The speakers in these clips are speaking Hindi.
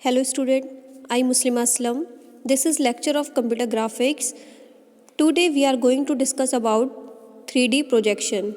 Hello student, I Muslima Aslam. This is lecture of computer graphics. Today we are going to discuss about 3D projection.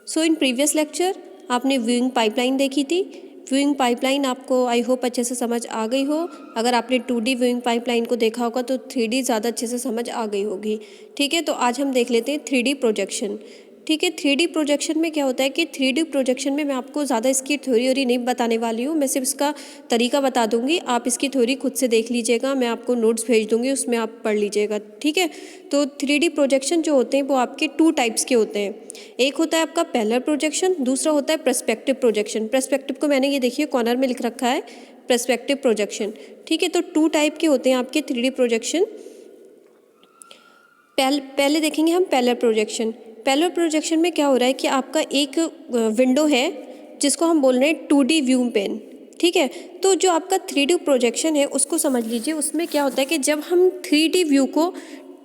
So in previous lecture आपने viewing pipeline देखी थी. viewing pipeline आपको आई होप अच्छे से समझ आ गई हो. अगर आपने 2D viewing pipeline को देखा होगा तो 3D ज़्यादा अच्छे से समझ आ गई होगी. ठीक है, तो आज हम देख लेते हैं 3D प्रोजेक्शन. ठीक है, 3D प्रोजेक्शन में क्या होता है कि 3D प्रोजेक्शन में मैं आपको ज़्यादा इसकी थ्योरी नहीं बताने वाली हूँ. मैं सिर्फ इसका तरीका बता दूँगी. आप इसकी थ्योरी खुद से देख लीजिएगा. मैं आपको नोट्स भेज दूँगी, उसमें आप पढ़ लीजिएगा. ठीक है, तो 3D प्रोजेक्शन जो होते हैं वो आपके 2 टाइप्स के होते हैं. एक होता है आपका पैरेलल प्रोजेक्शन, दूसरा होता है पर्सपेक्टिव प्रोजेक्शन. पर्सपेक्टिव को मैंने ये देखिए कॉर्नर में लिख रखा है पर्सपेक्टिव प्रोजेक्शन. ठीक है, तो 2 टाइप के होते हैं आपके 3D प्रोजेक्शन. पहले देखेंगे हम पैरेलल प्रोजेक्शन. पैरेलल प्रोजेक्शन में क्या हो रहा है कि आपका एक विंडो है जिसको हम बोल रहे हैं 2D व्यू पेन. ठीक है, तो जो आपका 3D प्रोजेक्शन है उसको समझ लीजिए. उसमें क्या होता है कि जब हम 3D व्यू को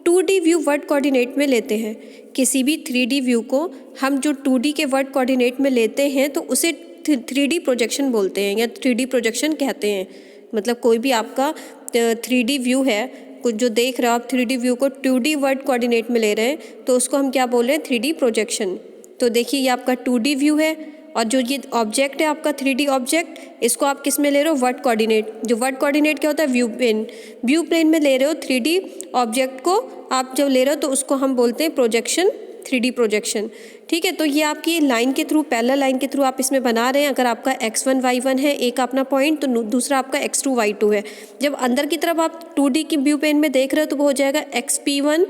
2D व्यू वर्ड कोऑर्डिनेट में लेते हैं, किसी भी 3D व्यू को हम जो 2D के वर्ड कोऑर्डिनेट में लेते हैं तो उसे 3D प्रोजेक्शन बोलते हैं या 3D प्रोजेक्शन कहते हैं. मतलब कोई भी आपका 3D व्यू है, कुछ जो देख रहे हो आप 3D व्यू को 2D वर्ड कोऑर्डिनेट में ले रहे हैं तो उसको हम क्या बोल रहे हैं 3D प्रोजेक्शन. तो देखिए ये आपका 2D व्यू है और जो ये ऑब्जेक्ट है आपका 3D ऑब्जेक्ट, इसको आप किस में ले रहे हो वर्ड कोऑर्डिनेट. जो वर्ड कोऑर्डिनेट क्या होता है व्यू प्लेन. व्यू प्लेन में ले रहे हो 3D ऑब्जेक्ट को आप जब ले रहे हो तो उसको हम बोलते हैं प्रोजेक्शन, 3D प्रोजेक्शन. ठीक है, तो ये आपकी लाइन के थ्रू, पैरेलल लाइन के थ्रू आप इसमें बना रहे हैं. अगर आपका x1 y1 है एक अपना पॉइंट तो दूसरा आपका x2 y2 है. जब अंदर की तरफ आप 2D की व्यू पेन में देख रहे हो तो वो हो जाएगा xp1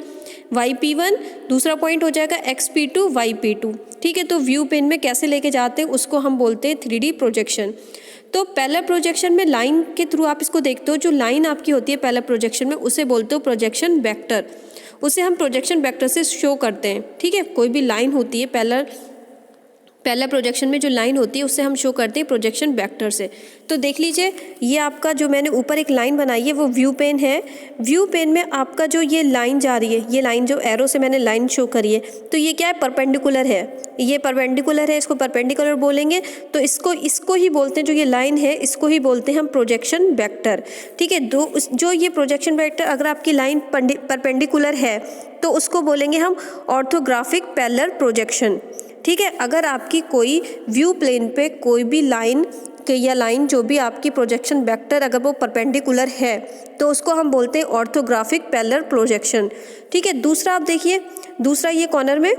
yp1, दूसरा पॉइंट हो जाएगा xp2 yp2. ठीक है, तो व्यू पेन में कैसे लेके जाते हैं उसको हम बोलते हैं 3D प्रोजेक्शन. तो पैरेलल प्रोजेक्शन में लाइन के थ्रू आप इसको देखते हो. जो लाइन आपकी होती है पैरेलल प्रोजेक्शन में उसे बोलते हो प्रोजेक्शन वेक्टर. उसे हम प्रोजेक्शन वेक्टर से शो करते हैं. ठीक है, कोई भी लाइन होती है पैरेलल प्रोजेक्शन में जो लाइन होती है उससे हम शो करते हैं प्रोजेक्शन वेक्टर से. तो देख लीजिए ये आपका जो मैंने ऊपर एक लाइन बनाई है वो व्यू पेन है. व्यू पेन में आपका जो ये लाइन जा रही है, ये लाइन जो एरो से मैंने लाइन शो करी है, तो ये क्या है परपेंडिकुलर है. ये परपेंडिकुलर है, इसको परपेंडिकुलर बोलेंगे. तो इसको ही बोलते हैं, जो ये लाइन है इसको ही बोलते हैं हम प्रोजेक्शन वेक्टर. ठीक है, जो ये प्रोजेक्शन वेक्टर अगर आपकी लाइन परपेंडिकुलर है तो उसको बोलेंगे हम ऑर्थोग्राफिक पैरेलल प्रोजेक्शन. ठीक है, अगर आपकी कोई व्यू प्लेन पे कोई भी लाइन या लाइन जो भी आपकी प्रोजेक्शन वेक्टर अगर वो परपेंडिकुलर है तो उसको हम बोलते हैं ऑर्थोग्राफिक पैरेलल प्रोजेक्शन. ठीक है, दूसरा आप देखिए, दूसरा ये कॉर्नर में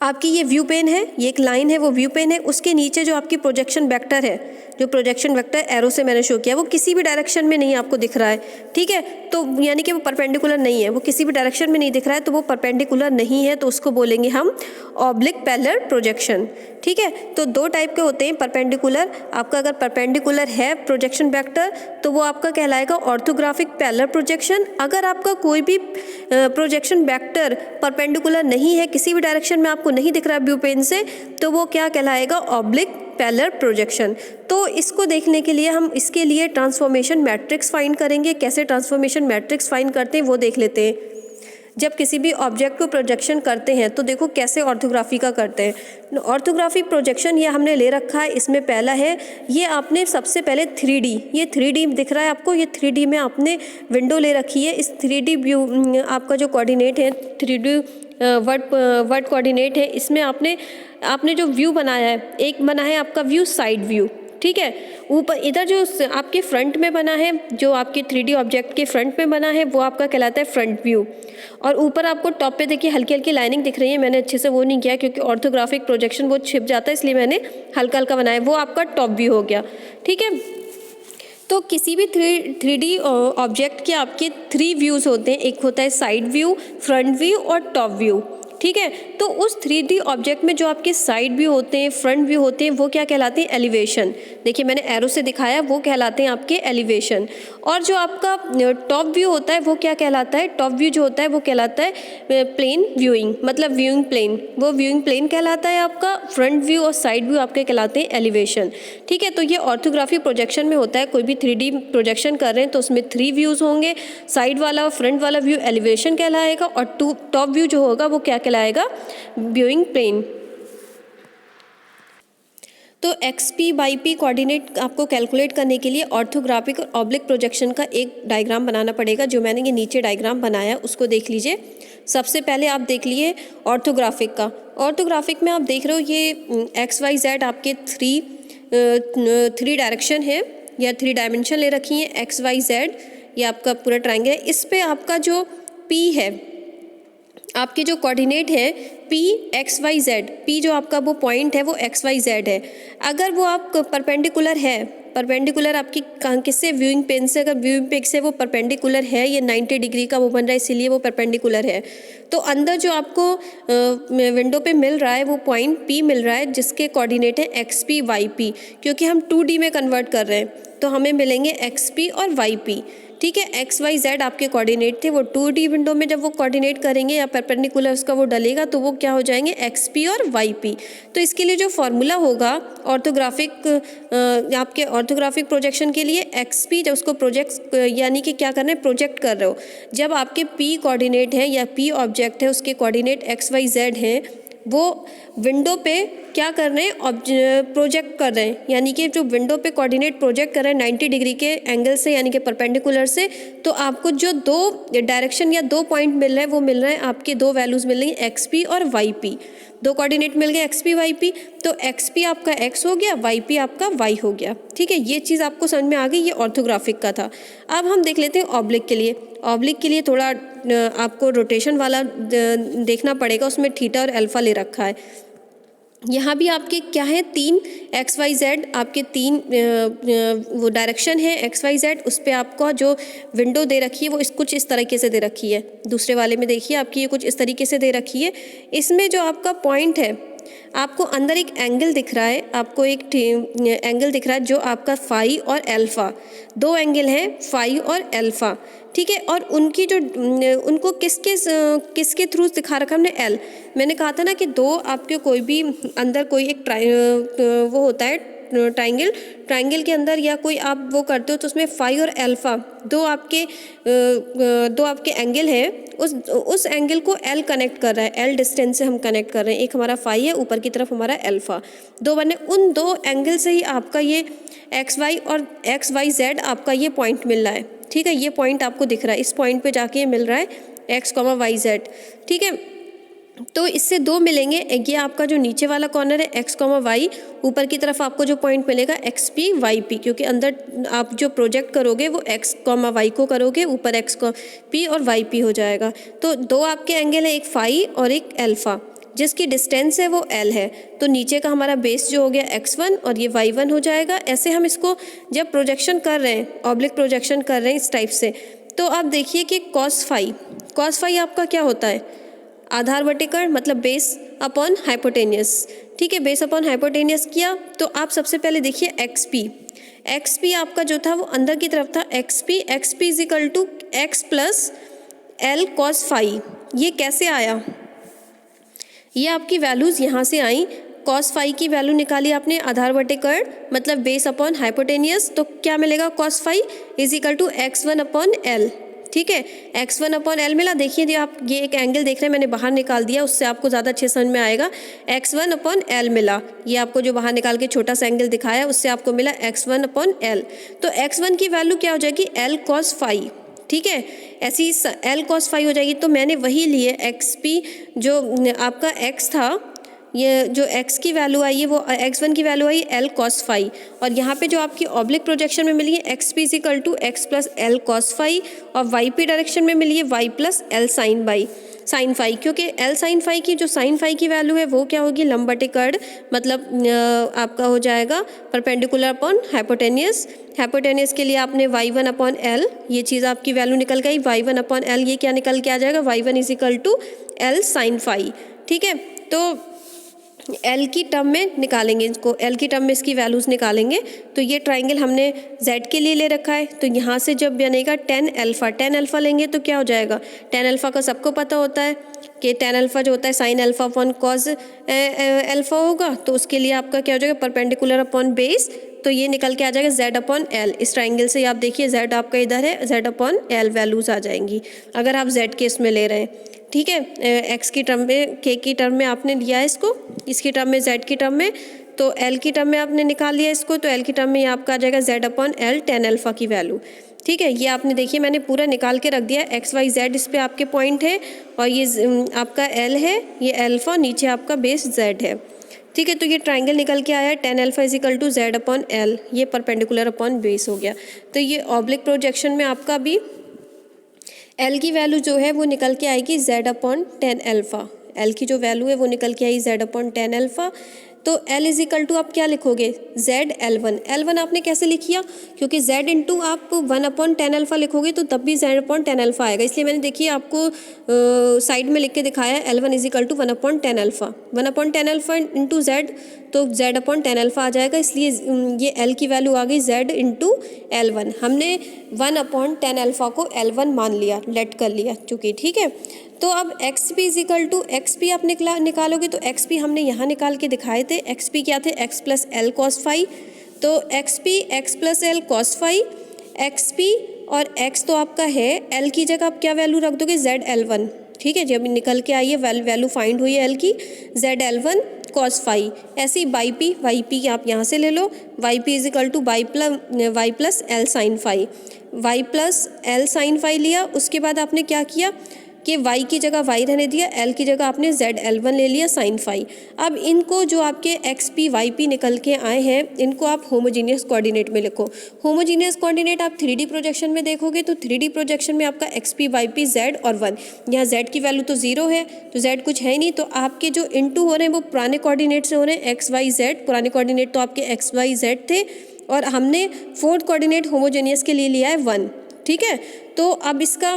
आपकी ये व्यू पेन है, ये एक लाइन है वो व्यू पेन है. उसके नीचे जो आपकी प्रोजेक्शन वेक्टर है, जो प्रोजेक्शन वेक्टर एरो से मैंने शो किया, वो किसी भी डायरेक्शन में नहीं आपको दिख रहा है. ठीक है, तो यानी कि वो परपेंडिकुलर नहीं है, वो किसी भी डायरेक्शन में नहीं दिख रहा है तो वो परपेंडिकुलर नहीं है, तो उसको बोलेंगे हम ऑब्लिक पैरेलल प्रोजेक्शन. ठीक है, तो 2 टाइप के होते हैं परपेंडिकुलर. आपका अगर परपेंडिकुलर है प्रोजेक्शन वेक्टर तो वो आपका कहलाएगा ऑर्थोग्राफिक पैरेलल प्रोजेक्शन. अगर आपका कोई भी प्रोजेक्शन वेक्टर परपेंडिकुलर नहीं है, किसी भी डायरेक्शन में आपको नहीं दिख रहा है व्यू पेन से, तो वो क्या कहलाएगा ऑब्लिक पैरेलल प्रोजेक्शन. तो इसको देखने के लिए हम इसके लिए ट्रांसफॉर्मेशन मैट्रिक्स फाइंड करेंगे. कैसे ट्रांसफॉर्मेशन मैट्रिक्स फाइंड करते हैं वो देख लेते हैं. जब किसी भी ऑब्जेक्ट को प्रोजेक्शन करते हैं तो देखो कैसे ऑर्थोग्राफी का करते हैं. ऑर्थोग्राफी प्रोजेक्शन ये हमने ले रखा है. इसमें पहला है ये आपने सबसे पहले 3D, ये 3D दिख रहा है आपको, ये 3D में आपने विंडो ले रखी है. इस 3D व्यू आपका जो कोऑर्डिनेट है 3D वर्ड कोऑर्डिनेट है, इसमें आपने जो व्यू बनाया है, एक बना है आपका व्यू साइड व्यू. ठीक है, ऊपर इधर जो आपके फ्रंट में बना है, जो आपके 3D ऑब्जेक्ट के फ्रंट में बना है वो आपका कहलाता है फ्रंट व्यू. और ऊपर आपको टॉप पे देखिए हल्की हल्की लाइनिंग दिख रही है. मैंने अच्छे से वो नहीं किया क्योंकि ऑर्थोग्राफिक प्रोजेक्शन बहुत छिप जाता है, इसलिए मैंने हल्का हल्का बनाया. वो आपका टॉप व्यू हो गया. ठीक है, तो किसी भी 3D ऑब्जेक्ट के आपके 3 व्यूज़ होते हैं. एक होता है साइड व्यू, फ्रंट व्यू और टॉप व्यू. ठीक है, तो उस 3D ऑब्जेक्ट में जो आपके साइड व्यू होते हैं, फ्रंट व्यू होते हैं, वो क्या कहलाते हैं एलिवेशन. देखिए मैंने एरो से दिखाया, वो कहलाते हैं आपके एलिवेशन. और जो आपका टॉप व्यू होता है वो क्या कहलाता है, टॉप व्यू जो होता है वो कहलाता है प्लेन व्यूइंग, मतलब व्यूइंग प्लेन, वो व्यूइंग प्लेन कहलाता है आपका. फ्रंट व्यू और साइड व्यू आपके कहलाते हैं एलिवेशन. ठीक है, तो ये ऑर्थोग्राफी प्रोजेक्शन में होता है. कोई भी 3D प्रोजेक्शन कर रहे हैं तो उसमें 3 व्यूज़ होंगे. साइड वाला और फ्रंट वाला व्यू एलिवेशन कहलाएगा और टॉप व्यू जो होगा वो क्या कहलाएगा व्यूइंग प्लेन. तो X P by P coordinate आपको कैलकुलेट करने के लिए ऑर्थोग्राफिक और ऑब्लिक प्रोजेक्शन का एक डायग्राम बनाना पड़ेगा। जो मैंने ये नीचे डायग्राम बनाया उसको देख लीजिए। सबसे पहले आप देख लिए ऑर्थोग्राफिक का। ऑर्थोग्राफिक में आप देख रहे हो ये एक्स वाई जेड आपके थ्री डायरेक्शन है या 3 डायमेंशन ले रखी हैं। एक्स वाई जेड ये आपका पूरा ट्रायंगल है। इस पे आपका जो पी है, आपके जो कोऑर्डिनेट है P X Y Z, P जो आपका वो पॉइंट है वो एक्स वाई जेड है। अगर वो आप परपेंडिकुलर है, परपेंडिकुलर आपकी किससे, व्यूइंग पेन से, अगर व्यूइंग पेन से वो परपेंडिकुलर है, ये 90 डिग्री का वो बन रहा है इसीलिए वो परपेंडिकुलर है। तो अंदर जो आपको विंडो पे मिल रहा है वो पॉइंट पी मिल रहा है जिसके कोऑर्डिनेट है एक्स पी वाई पी। क्योंकि हम 2D में कन्वर्ट कर रहे हैं तो हमें मिलेंगे एक्स पी और वाई पी। ठीक है, एक्स वाई जेड आपके कोऑर्डिनेट थे, वो 2D विंडो में जब वो कोऑर्डिनेट करेंगे या परपेंडिकुलर उसका वो डलेगा तो वो क्या हो जाएंगे, एक्स पी और वाई पी। तो इसके लिए जो फॉर्मूला होगा ऑर्थोग्राफिक, आपके ऑर्थोग्राफिक प्रोजेक्शन के लिए एक्स पी जब उसको प्रोजेक्ट यानी कि क्या करना है, प्रोजेक्ट कर रहे हो, जब आपके पी कोऑर्डिनेट है या पी ऑब्जेक्ट है उसके कोऑर्डिनेट एक्स वाई जेड हैं, वो विंडो पे क्या कर रहे हैं, प्रोजेक्ट कर रहे हैं। यानी कि जो विंडो पे कोऑर्डिनेट प्रोजेक्ट कर रहे हैं 90 डिग्री के एंगल से यानी कि परपेंडिकुलर से, तो आपको जो 2 डायरेक्शन या 2 पॉइंट मिल रहे हैं वो मिल रहे हैं, आपके 2 वैल्यूज़ मिल रही हैं एक्स पी और वाई पी। 2 कोऑर्डिनेट मिल गए एक्स पी वाई पी, तो एक्स पी आपका एक्स हो गया, वाई पी आपका वाई हो गया। ठीक है, ये चीज़ आपको समझ में आ गई, ये ऑर्थोग्राफिक का था। अब हम देख लेते हैं ऑब्लिक के लिए। ऑब्लिक के लिए थोड़ा आपको रोटेशन वाला देखना पड़ेगा, उसमें थीटा और अल्फा ले रखा है। यहाँ भी आपके क्या है, 3 एक्स वाई जेड, आपके 3 वो डायरेक्शन है एक्स वाई जेड, उस पर आपको जो विंडो दे रखी है वो कुछ इस तरीके से दे रखी है। दूसरे वाले में देखिए आपकी ये कुछ इस तरीके से दे रखी है। इसमें जो आपका पॉइंट है, आपको अंदर एक एंगल दिख रहा है, आपको एक एंगल दिख रहा है जो आपका फाई और अल्फा, 2 एंगल हैं फाई और अल्फा। ठीक है, और उनकी जो उनको किसके थ्रू दिखा रखा हमने, एल। मैंने कहा था ना कि 2 आपके कोई भी अंदर कोई एक वो होता है ट्राइंगल के अंदर या कोई आप वो करते हो तो उसमें फाई और अल्फा 2 आपके एंगल है, उस एंगल को एल कनेक्ट कर रहा है, एल डिस्टेंस से हम कनेक्ट कर रहे हैं। एक हमारा फाई है, ऊपर की तरफ हमारा अल्फा, 2 बने, उन 2 एंगल से ही आपका ये एक्स वाई और एक्स वाई जेड आपका ये पॉइंट मिल रहा है। ठीक है, ये पॉइंट आपको दिख रहा है, इस पॉइंट पे जाके ये मिल रहा है एक्स कॉमा वाई जेड। ठीक है, तो इससे 2 मिलेंगे, ये आपका जो नीचे वाला कॉर्नर है एक्स कॉमा वाई, ऊपर की तरफ आपको जो पॉइंट मिलेगा एक्स पी वाई पी, क्योंकि अंदर आप जो प्रोजेक्ट करोगे वो एक्स कॉमा वाई को करोगे, ऊपर एक्स पी और वाई पी हो जाएगा। तो 2 आपके एंगल है, एक फाई और एक अल्फा, जिसकी डिस्टेंस है वो एल है। तो नीचे का हमारा बेस जो हो गया x1 और ये y1 हो जाएगा। ऐसे हम इसको जब प्रोजेक्शन कर रहे हैं, ऑब्लिक प्रोजेक्शन कर रहे हैं इस टाइप से, तो आप देखिए कि cos फाई आपका क्या होता है, आधार वर्टिकल मतलब बेस अपॉन हाइपोटेनियस। ठीक है, बेस अपॉन हाइपोटेनियस किया तो आप सबसे पहले देखिए एक्स पी आपका जो था वो अंदर की तरफ था, X P is equal to X plus L cos phi. ये कैसे आया, ये आपकी वैल्यूज़ यहाँ से आई, कॉस फाई की वैल्यू निकाली आपने, आधार वर्टिकल मतलब बेस अपॉन हाइपोटेनियस, तो क्या मिलेगा, cos phi is equal to x1 upon L. ठीक है, x1 अपॉन एल मिला। देखिए जी आप ये एक एंगल देख रहे हैं, मैंने बाहर निकाल दिया, उससे आपको ज़्यादा अच्छे समझ में आएगा। x1 अपॉन एल मिला, ये आपको जो बाहर निकाल के छोटा सा एंगल दिखाया उससे आपको मिला x1 अपॉन एल। तो x1 की वैल्यू क्या हो जाएगी, एल कॉस फाई। ठीक है, ऐसी एल कॉस फाई हो जाएगी। तो मैंने वही लिए एक्स पी जो आपका एक्स था, ये जो एक्स की वैल्यू आई है वो x1 की वैल्यू आई एल कॉस फाई, और यहाँ पे जो आपकी ऑब्लिक प्रोजेक्शन में मिली है X P equal to X plus L cos phi, और वाई पी डायरेक्शन में मिली है Y plus L sine phi, क्योंकि एल साइन फाई की जो साइन फाई की वैल्यू है वो क्या होगी, लंबवटिकर्ड मतलब आपका हो जाएगा परपेंडिकुलर अपॉन हाइपोटेनियस के लिए आपने y1 अपॉन एल, ये चीज़ आपकी वैल्यू निकल गई, y1 अपॉन एल, ये क्या निकल के आ जाएगा, y1 is equal to L sine phi. ठीक है, तो एल की टर्म में निकालेंगे इसको, एल की टर्म में इसकी वैल्यूज़ निकालेंगे। तो ये ट्राइंगल हमने जेड के लिए ले रखा है, तो यहाँ से जब बनेगा टेन अल्फ़ा लेंगे तो क्या हो जाएगा, टेन अल्फ़ा का सबको पता होता है कि टेन अल्फ़ा जो होता है sine alpha upon cos alpha होगा, तो उसके लिए आपका क्या हो जाएगा, परपेंडिकुलर अपॉन बेस, तो ये निकल के आ जाएगा z अपॉन एल। इस ट्राइंगल से आप देखिए z आपका इधर है, z अपॉन एल वैल्यूज़ आ जाएंगी अगर आप z के इसमें ले रहे हैं। ठीक है, x की टर्म में, k की टर्म में आपने लिया है इसको, इसकी टर्म में, z की टर्म में, तो एल की टर्म में आपने निकाल लिया इसको, तो एल की टर्म में ये आपका आ जाएगा Z upon L tan alpha की वैल्यू। ठीक है, ये आपने देखिए मैंने पूरा निकाल के रख दिया, एक्स वाई जेड इस पे आपके पॉइंट है और ये आपका एल है, ये अल्फ़ा, नीचे आपका बेस जेड है। ठीक है, तो ये ट्राइंगल निकल के आया tan alpha is equal to Z upon L, ये परपेंडिकुलर अपॉन बेस हो गया। तो ये ऑब्लिक प्रोजेक्शन में आपका भी एल की वैल्यू जो है वो निकल के आएगी Z upon tan alpha, L की जो वैल्यू है वो निकल के I Z upon tan alpha. तो एल इज इक्वल टू आप क्या लिखोगे, जेड एल वन आपने कैसे लिखिया, क्योंकि जेड इंटू आप वन अपॉन टेन अल्फ़ा लिखोगे तो तब भी जेड अपॉन टेन अल्फ़ा आएगा, इसलिए मैंने देखिए आपको साइड में लिख के दिखाया है L one is equal to one upon tan alpha, one upon tan alpha into Z, तो जेड अपॉन टेन अल्फ़ा आ जाएगा, इसलिए ये एल की वैल्यू आ गई जेड इंटू एल वन। हमने वन अपॉन टेन अल्फ़ा को एल वन मान लिया, लेट कर लिया चूँकि। ठीक है, तो अब X P is equal to X P आप निकालोगे, तो एक्स पी हमने यहाँ निकाल के दिखाए थे, एक्स पी क्या थे, X plus L cos phi, तो X P X plus L cos phi, X P और एक्स तो आपका है, एल की जगह आप क्या वैल्यू रख दोगे, जेड एल वन। ठीक है, जब निकल के आई है वैल्यू फाइंड हुई है एल की, Z L one cos phi. ऐसे ही वाई पी आप यहाँ से ले लो, Y P is equal to Y plus L sine phi, Y plus L sine phi लिया। उसके बाद आपने क्या किया कि y की जगह y रहने दिया, l की जगह आपने जेड एल वन ले लिया साइन फाई। अब इनको जो आपके एक्स पी वाई पी निकल के आए हैं, इनको आप होमोजीनियस कोऑर्डिनेट में लिखो। होमोजीनियस कोऑर्डिनेट आप 3D प्रोजेक्शन में देखोगे तो 3D प्रोजेक्शन में आपका X P Y P Z और वन, यहाँ जेड की वैल्यू तो जीरो है तो जेड कुछ है ही नहीं, तो आपके जो इनटू हो रहे हैं वो पुराने कोऑर्डिनेट से हो रहे हैं, एक्स वाई जेड, पुराने कोऑर्डिनेट तो आपके एक्स वाई जेड थे और हमने फोर्थ कोऑर्डिनेट होमोजेनियस के लिए लिया है वन। ठीक है, तो अब इसका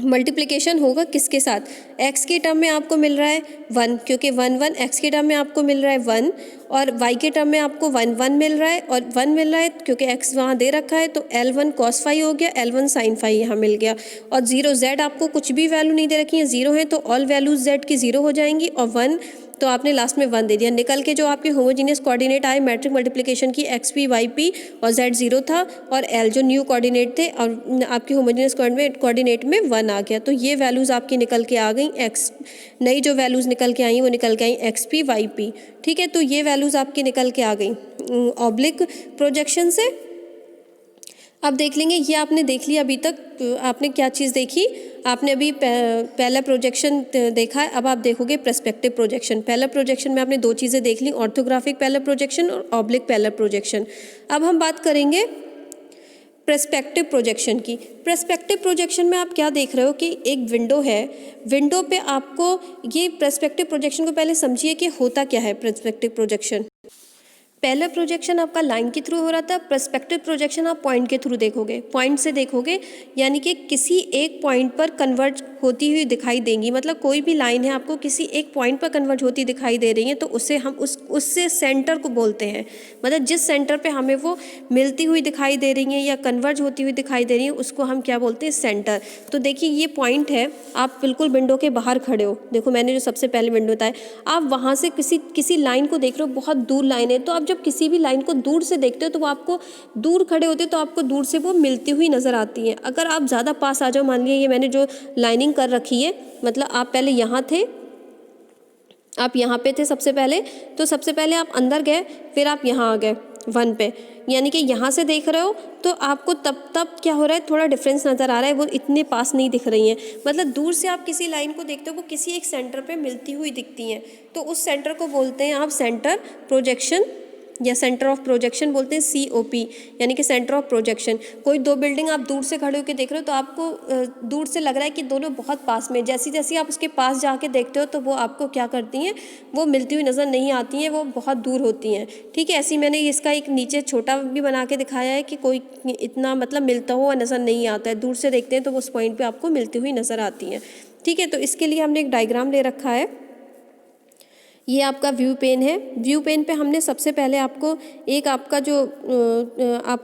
मल्टीप्लिकेशन होगा किसके साथ, x के टर्म में आपको मिल रहा है वन, क्योंकि वन वन, x के टर्म में आपको मिल रहा है वन और y के टर्म में आपको वन वन मिल रहा है और वन मिल रहा है क्योंकि x वहाँ दे रखा है, तो एल वन कॉस फाई हो गया, एल वन साइन फाई यहाँ मिल गया और जीरो, z आपको कुछ भी वैल्यू नहीं दे रखी है, जीरो है तो ऑल वैल्यूज z की जीरो हो जाएंगी और वन तो आपने लास्ट में वन दे दिया। निकल के जो आपके होमोजीनियस कोऑर्डिनेट आए मैट्रिक मल्टीप्लिकेशन की, एक्स पी वाई पी और जेड जीरो था और एल जो न्यू कोऑर्डिनेट थे और आपके होमोजीनियस कोऑर्डिनेट में वन आ गया, तो ये वैल्यूज़ आपकी निकल के आ गई, एक्स नई जो वैल्यूज़ निकल के आई वो निकल के आई एक्स पी वाई पी। ठीक है, तो ये वैल्यूज़ आपकी निकल के आ गई ऑब्लिक प्रोजेक्शन से। अब देख लेंगे, ये आपने देख लिया अभी तक, आपने क्या चीज़ देखी, आपने अभी पहला प्रोजेक्शन देखा है, अब आप देखोगे पर्सपेक्टिव प्रोजेक्शन। पहला प्रोजेक्शन में आपने दो चीज़ें देख ली, ऑर्थोग्राफिक पहला प्रोजेक्शन और ऑब्लिक पहला प्रोजेक्शन। अब हम बात करेंगे पर्सपेक्टिव प्रोजेक्शन की। पर्सपेक्टिव प्रोजेक्शन में आप क्या देख रहे हो कि एक विंडो है, विंडो पे आपको ये पर्सपेक्टिव प्रोजेक्शन को पहले समझिए कि होता क्या है पर्सपेक्टिव प्रोजेक्शन। पहला प्रोजेक्शन आपका लाइन के थ्रू हो रहा था, पर्सपेक्टिव प्रोजेक्शन आप पॉइंट के थ्रू देखोगे, पॉइंट से देखोगे, यानी कि किसी एक पॉइंट पर कन्वर्ज होती हुई दिखाई देंगी, मतलब कोई भी लाइन है आपको किसी एक पॉइंट पर कन्वर्ज होती दिखाई दे रही है तो उसे हम उससे सेंटर को बोलते हैं, मतलब जिस सेंटर पे हमें वो मिलती हुई दिखाई दे रही है या कन्वर्ज होती हुई दिखाई दे रही है उसको हम क्या बोलते हैं, सेंटर। तो देखिए ये पॉइंट है, आप बिल्कुल विंडो के बाहर खड़े हो, देखो मैंने जो सबसे पहले विंडो बताया, आप वहाँ से किसी लाइन को देख रहे हो, बहुत दूर लाइन है, तो आप जब किसी भी लाइन को दूर से देखते हो तो वो आपको दूर खड़े होते तो आपको दूर से वो मिलती हुई नज़र आती है। अगर आप ज़्यादा पास आ जाओ, मान लिया ये मैंने जो लाइनिंग कर रखी है, मतलब आप पहले यहाँ थे, आप यहाँ पे थे सबसे पहले, तो सबसे पहले आप अंदर गए, फिर आप यहाँ आ गए वन पे, यानी कि यहाँ से देख रहे हो तो आपको तब क्या हो रहा है, थोड़ा डिफरेंस नज़र आ रहा है, वो इतने पास नहीं दिख रही हैं, मतलब दूर से आप किसी लाइन को देखते हो वो किसी एक सेंटर पे मिलती हुई दिखती हैं, तो उस सेंटर को बोलते हैं आप सेंटर प्रोजेक्शन या सेंटर ऑफ प्रोजेक्शन बोलते हैं, COP यानी कि सेंटर ऑफ प्रोजेक्शन। कोई दो बिल्डिंग आप दूर से खड़े होकर देख रहे हो तो आपको दूर से लग रहा है कि दोनों बहुत पास में, जैसी जैसी आप उसके पास जाके देखते हो तो वो आपको क्या करती हैं, वो मिलती हुई नज़र नहीं आती हैं, वो बहुत दूर होती हैं। ठीक है, ऐसे ही मैंने इसका एक नीचे छोटा भी बना के दिखाया है कि कोई इतना मतलब मिलता हुआ नज़र नहीं आता है, दूर से देखते हैं तो उस पॉइंट पर आपको मिलती हुई नज़र आती हैं। ठीक है, तो इसके लिए हमने एक डायग्राम ले रखा है, ये आपका व्यू पेन है। व्यू पेन पे हमने सबसे पहले आपको एक आपका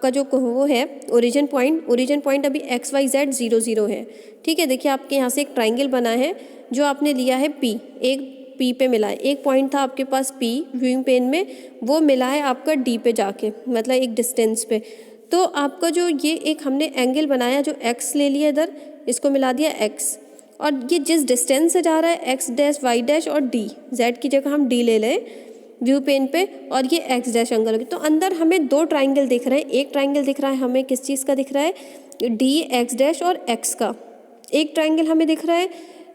जो वो है ओरिजिन पॉइंट अभी XYZ 0 0 है। ठीक है, देखिए आपके यहाँ से एक ट्राइंगल बना है जो आपने लिया है P, एक P पे मिला है, एक पॉइंट था आपके पास P व्यूइंग पेन में, वो मिला है आपका D पे जाके, मतलब एक डिस्टेंस पे। तो आपका जो ये एक हमने एंगल बनाया जो X ले लिया इधर, इसको मिला दिया X, और ये जिस डिस्टेंस से जा रहा है X डैश Y डैश और D, Z की जगह हम D ले लें, व्यू पेन पे, और ये एक्स डैश एंगल होगी। तो अंदर हमें दो ट्राइंगल दिख रहे हैं। एक ट्राइंगल दिख रहा है हमें किस चीज़ का दिख रहा है, डी एक्स डैश और एक्स का। एक ट्राइंगल हमें दिख रहा है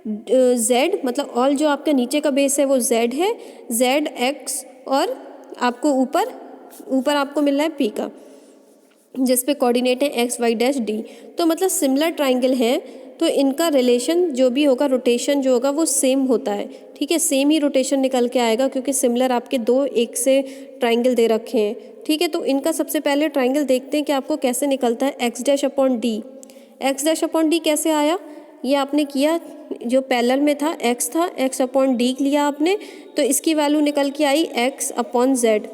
जेड, मतलब ऑल जो आपका नीचे का बेस है वो जेड है, जेड एक्स, और आपको ऊपर आपको मिल रहा है पी का, जिस पे कोऑर्डिनेट है एक्स वाई डैश डी। तो मतलब सिमिलर ट्राइंगल है, तो इनका रिलेशन जो भी होगा, रोटेशन जो होगा वो सेम होता है। ठीक है, सेम ही रोटेशन निकल के आएगा, क्योंकि सिमिलर आपके दो एक से ट्राइंगल दे रखे हैं। ठीक है, तो इनका सबसे पहले ट्राइंगल देखते हैं कि आपको कैसे निकलता है। X dash upon D, x dash upon D कैसे आया, ये आपने किया जो पैरेलल में था, एक्स था, एक्स अपॉन डी लिया आपने, तो इसकी वैल्यू निकल के आई X upon Z.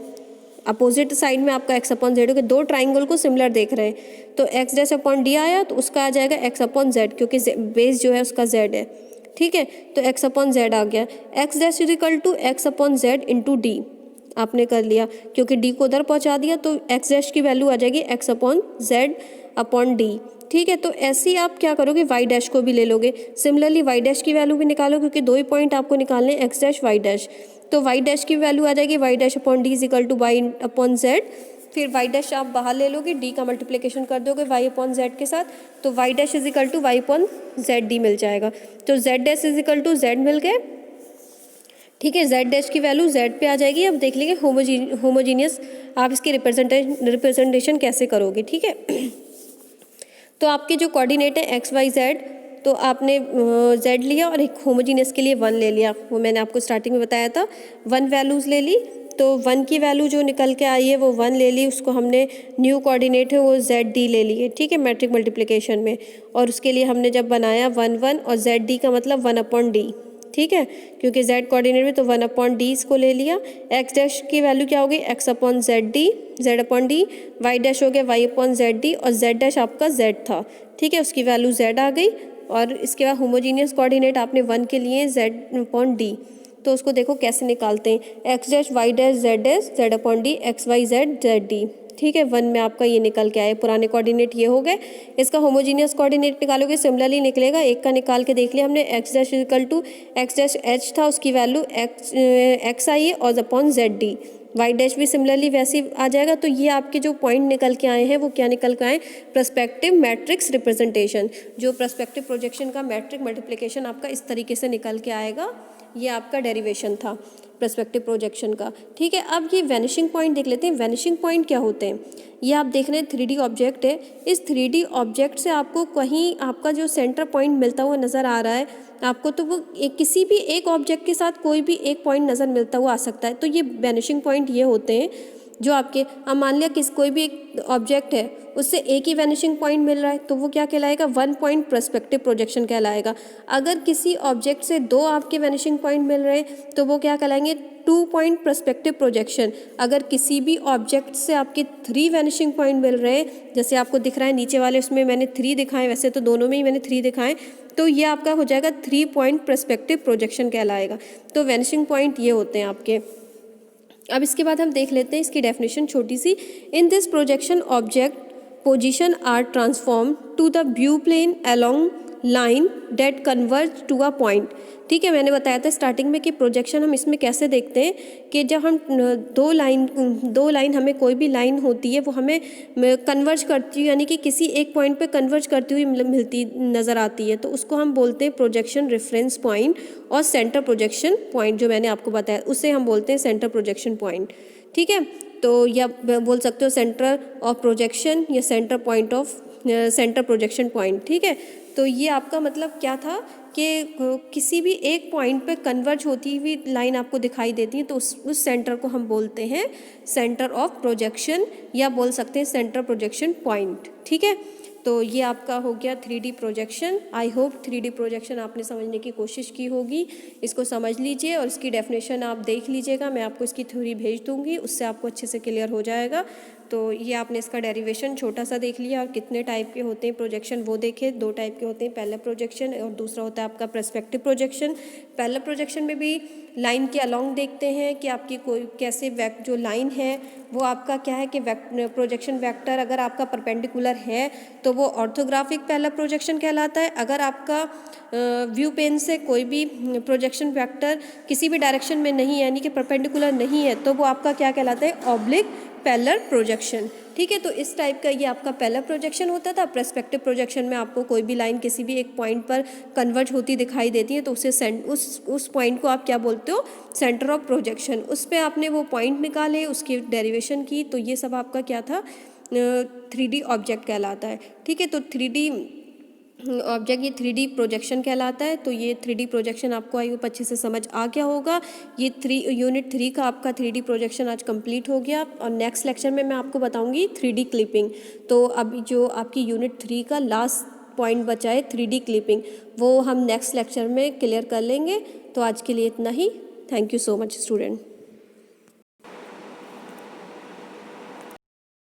Opposite side में आपका एक्स अपॉन जेड, दो ट्राइंगल को सिमिलर देख रहे हैं, तो एक्स डैश अपॉन डी आया तो उसका आ जाएगा एक्स अपॉन जेड, क्योंकि बेस जो है उसका जेड है। ठीक है, तो एक्स अपॉन जेड आ गया। X dash is equal to X upon Z into D आपने कर लिया, क्योंकि डी को उधर पहुंचा दिया, तो एक्स डैश की वैल्यू आ जाएगी x upon Z upon D. ठीक है, तो ऐसे ही आप क्या करोगे, वाई डैश को भी ले लोगे। सिमिलरली वाई डैश की वैल्यू भी निकालो, क्योंकि दो ही पॉइंट आपको निकालने हैं, एक्स डैश वाई डैश। तो वाई डैश की वैल्यू आ जाएगी Y dash upon D is equal to Y upon Z. फिर वाई डैश आप बाहर ले लोगे, डी का मल्टीप्लिकेशन कर दोगे वाई अपॉन जेड के साथ, तो Y dash is equal to Y upon Z D मिल जाएगा। तो Z dash is equal to Z मिल गए। ठीक है, जेड डैश की वैल्यू जेड पे आ जाएगी। अब देख लीजिए होमोजीनियस आप इसकी रिप्रेजेंटेशन कैसे करोगे। ठीक है, तो आपके जो कोऑर्डिनेट है एक्स वाई जेड, तो आपने जेड लिया और एक होमोजीनियस के लिए 1 ले लिया, वो मैंने आपको स्टार्टिंग में बताया था। 1 वैल्यूज़ ले ली, तो 1 की वैल्यू जो निकल के आई है वो 1 ले ली, उसको हमने न्यू कोऑर्डिनेट है वो जेड डी ले लिए। ठीक है, मैट्रिक मल्टीप्लिकेशन में, और उसके लिए हमने जब बनाया 1 1, और जेड डी का मतलब 1 अपॉन डी। ठीक है, क्योंकि जेड कोऑर्डिनेट में, तो 1 अपॉन डी इसको ले लिया। एक्स डैश की वैल्यू क्या हो गई, X upon Z D, Z upon D. Y dash हो गया वाई अपॉन जेड डी, और जेड डैश आपका जेड था। ठीक है, उसकी वैल्यू जेड आ गई, और इसके बाद होमोजीनियस कोऑर्डिनेट आपने 1 के लिए जेड अपॉन डी। तो उसको देखो कैसे निकालते हैं, X dash Y dash Z upon D, X Y Z D. ठीक है, 1 में आपका ये निकल के आए, पुराने कोऑर्डिनेट ये हो गए। इसका होमोजीनियस कोऑर्डिनेट निकालोगे सिमिलरली निकलेगा। एक का निकाल के देख लिया हमने, X dash equal to X dash H था, उसकी वैल्यू एक्स आई है, और upon Z D. Y dash भी सिमिलरली वैसे ही आ जाएगा। तो ये आपके जो पॉइंट निकल के आए हैं वो क्या निकल के आए, पर्सपेक्टिव मैट्रिक्स रिप्रेजेंटेशन। जो पर्सपेक्टिव प्रोजेक्शन का मैट्रिक मल्टीप्लिकेशन आपका इस तरीके से निकल के आएगा, ये आपका डेरिवेशन था पर्सपेक्टिव प्रोजेक्शन का। ठीक है, अब ये वैनिशिंग पॉइंट देख लेते हैं। वैनिशिंग पॉइंट क्या होते हैं, ये आप देख रहे हैं 3D ऑब्जेक्ट है। इस 3D ऑब्जेक्ट से आपको कहीं आपका जो सेंटर पॉइंट मिलता हुआ नज़र आ रहा है आपको, तो वो किसी भी एक ऑब्जेक्ट के साथ कोई भी एक पॉइंट नज़र मिलता हुआ आ सकता है। तो ये वैनिशिंग पॉइंट ये होते हैं जो आपके, अब मान लिया कोई भी एक ऑब्जेक्ट है, उससे एक ही वैनिशिंग पॉइंट मिल रहा है, तो वो क्या कहलाएगा, 1 पॉइंट पर्सपेक्टिव प्रोजेक्शन कहलाएगा। अगर किसी ऑब्जेक्ट से 2 आपके वैनिशिंग पॉइंट मिल रहे हैं तो वो क्या कहलाएंगे, 2 पॉइंट पर्सपेक्टिव प्रोजेक्शन। अगर किसी भी ऑब्जेक्ट से आपके 3 वैनिशिंग पॉइंट मिल रहे हैं, जैसे आपको दिख रहा है नीचे वाले उसमें मैंने 3 दिखाए, वैसे तो दोनों में ही मैंने 3 दिखाए, तो ये आपका हो जाएगा 3 पॉइंट पर्सपेक्टिव प्रोजेक्शन कहलाएगा। तो वैनिशिंग पॉइंट ये होते हैं आपके। अब इसके बाद हम देख लेते हैं इसकी डेफिनेशन छोटी सी। In this projection object position are transform to the view plane along line that converge to a point. ठीक है, मैंने बताया था स्टार्टिंग में कि प्रोजेक्शन हम इसमें कैसे देखते हैं कि जब हम दो लाइन हमें कोई भी लाइन होती है वो हमें कन्वर्ज करती है, यानी कि किसी एक पॉइंट पे कन्वर्ज करती हुई मिलती नज़र आती है, तो उसको हम बोलते हैं प्रोजेक्शन रेफरेंस पॉइंट। और सेंटर प्रोजेक्शन पॉइंट जो मैंने आपको बताया उसे हम बोलते हैं सेंटर प्रोजेक्शन पॉइंट। ठीक है, तो या बोल सकते हो सेंटर ऑफ प्रोजेक्शन या centre point of centre projection point. ठीक है, तो ये आपका मतलब क्या था कि किसी भी एक पॉइंट पे कन्वर्ज होती हुई लाइन आपको दिखाई देती है, तो उस सेंटर को हम बोलते हैं सेंटर ऑफ प्रोजेक्शन, या बोल सकते हैं सेंटर प्रोजेक्शन पॉइंट। ठीक है, तो ये आपका हो गया 3D projection. I hope 3D projection आपने समझने की कोशिश की होगी। इसको समझ लीजिए और इसकी डेफिनेशन आप देख लीजिएगा, मैं आपको इसकी थ्योरी भेज दूंगी, उससे आपको अच्छे से क्लियर हो जाएगा। तो ये आपने इसका डेरिवेशन छोटा सा देख लिया, और कितने टाइप के होते हैं प्रोजेक्शन वो देखे। 2 टाइप के होते हैं, पैरेलल प्रोजेक्शन और दूसरा होता है आपका पर्सपेक्टिव प्रोजेक्शन। पैरेलल प्रोजेक्शन में भी लाइन के अलोंग देखते हैं कि आपकी कोई कैसे जो लाइन है वो आपका क्या है कि प्रोजेक्शन वेक्टर अगर आपका परपेंडिकुलर है तो वो ऑर्थोग्राफिक पहला प्रोजेक्शन कहलाता है। अगर आपका व्यू पेन से कोई भी प्रोजेक्शन वेक्टर किसी भी डायरेक्शन में नहीं है यानी कि परपेंडिकुलर नहीं है तो वो आपका क्या कहलाता है, ऑब्लिक पैरेलल प्रोजेक्शन। ठीक है, तो इस टाइप का ये आपका पैरेलल प्रोजेक्शन होता था। पर्सपेक्टिव प्रोजेक्शन में आपको कोई भी लाइन किसी भी एक पॉइंट पर कन्वर्ज होती दिखाई देती है तो उस पॉइंट को आप क्या बोलते हो, सेंटर ऑफ प्रोजेक्शन। उस पर आपने वो पॉइंट निकाले, उसकी डेरिवेशन की, तो ये सब आपका क्या था, 3D ऑब्जेक्ट कहलाता है। ठीक है, तो 3D ऑब्जेक्ट ये 3D प्रोजेक्शन कहलाता है। तो ये 3D प्रोजेक्शन आपको आई होप अच्छे से समझ आ गया होगा। ये यूनिट 3 का आपका 3D प्रोजेक्शन आज कंप्लीट हो गया और नेक्स्ट लेक्चर में मैं आपको बताऊंगी 3D क्लिपिंग। तो अभी जो आपकी यूनिट 3 का लास्ट पॉइंट बचा है 3D क्लिपिंग, वो हम नेक्स्ट लेक्चर में क्लियर कर लेंगे। तो आज के लिए इतना ही। Thank you so much student.